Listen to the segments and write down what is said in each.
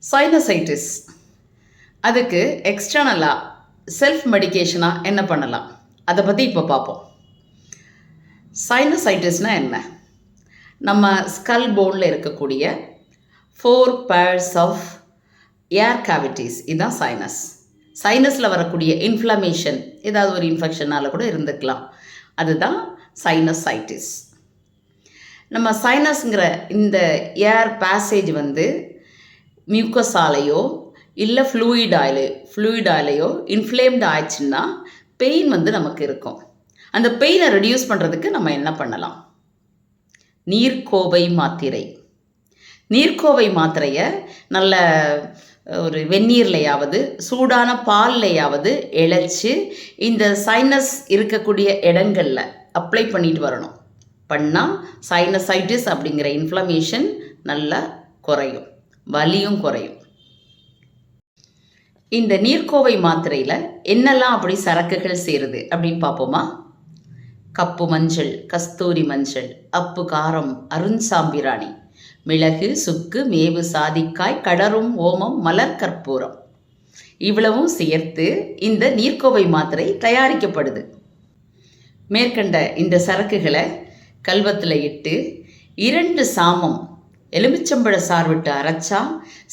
Sinusitis அதுக்கு எக்ஸ்டர்னலாக self மெடிகேஷனாக என்ன பண்ணலாம் அதை பற்றி இப்போ பார்ப்போம். சைனசைட்டிஸ்னால் என்ன? நம்ம ஸ்கல் போனில் இருக்கக்கூடிய 4 pairs ஆஃப் ஏர் கேவிட்டிஸ் இதுதான் சைனஸ். சைனஸில் வரக்கூடிய இன்ஃப்ளமேஷன் ஏதாவது ஒரு இன்ஃபெக்ஷனால் கூட இருந்துக்கலாம். அதுதான் சைனசைட்டிஸ். நம்ம சைனஸ்ங்கிற இந்த ஏர் பேசேஜ் மியூக்கஸாலேயோ இல்லை ஃப்ளூயிடாலேயோ இன்ஃப்ளேம்டு ஆயிடுச்சுன்னா பெயின் நமக்கு இருக்கும். அந்த பெயினை ரெடியூஸ் பண்ணுறதுக்கு நம்ம என்ன பண்ணலாம்? நீர்க்கோவை மாத்திரையை நல்ல ஒரு வெந்நீர்லையாவது சூடான பால்லையாவது இழைச்சி இந்த சைனஸ் இருக்கக்கூடிய இடங்களில் அப்ளை பண்ணிட்டு வரணும். பண்ணால் சைனசைட்டிஸ் அப்படிங்கிற இன்ஃப்ளமேஷன் நல்லா குறையும், வலியும் குறையும். இந்த நீர்க்கோவை மாத்திரையில் என்னெல்லாம் அப்படி சரக்குகள் சேருது அப்படின்னு பார்ப்போமா? கப்பு மஞ்சள், கஸ்தூரி மஞ்சள், அப்பு காரம், அருண்சாம்பிராணி, மிளகு, சுக்கு, மேவு, சாதிக்காய், கடரும், ஓமம், மலர், கற்பூரம் இவ்வளவும் சேர்த்து இந்த நீர்க்கோவை மாத்திரை தயாரிக்கப்படுது. மேற்கண்ட இந்த சரக்குகளை கல்வத்தில் இட்டு 2 சாமம் எலுமிச்சம்பழ சாறு விட்டு அரைச்சா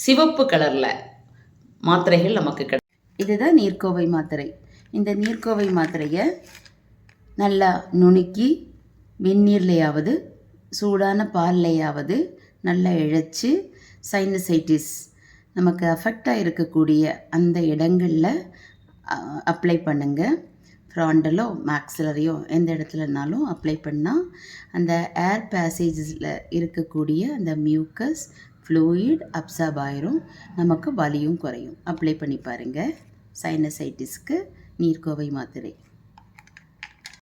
சிவப்பு கலரில் மாத்திரைகள் நமக்கு இதுதான் நீர்க்கோவை மாத்திரை. இந்த நீர்க்கோவை மாத்திரையை நல்லா நுணுக்கி வெந்நீர்லையாவது சூடான பால்லையாவது நல்லா இழைச்சி சைனசைட்டிஸ் நமக்கு அஃபெக்டாக இருக்கக்கூடிய அந்த இடங்களில் அப்ளை பண்ணுங்கள். ஃப்ராண்டலோ மேக்ஸிலரியோ எந்த இடத்துலனாலும் அப்ளை பண்ணால் அந்த ஏர் பேசேஜஸில் இருக்கக்கூடிய அந்த மியூக்கஸ் ஃப்ளூயிட் அப்சார்ப் ஆயிரும், நமக்கு வலியும் குறையும். அப்ளை பண்ணி பாருங்கள். சைனசைட்டிஸ்க்கு நீர்க்கோவை மாத்திரை.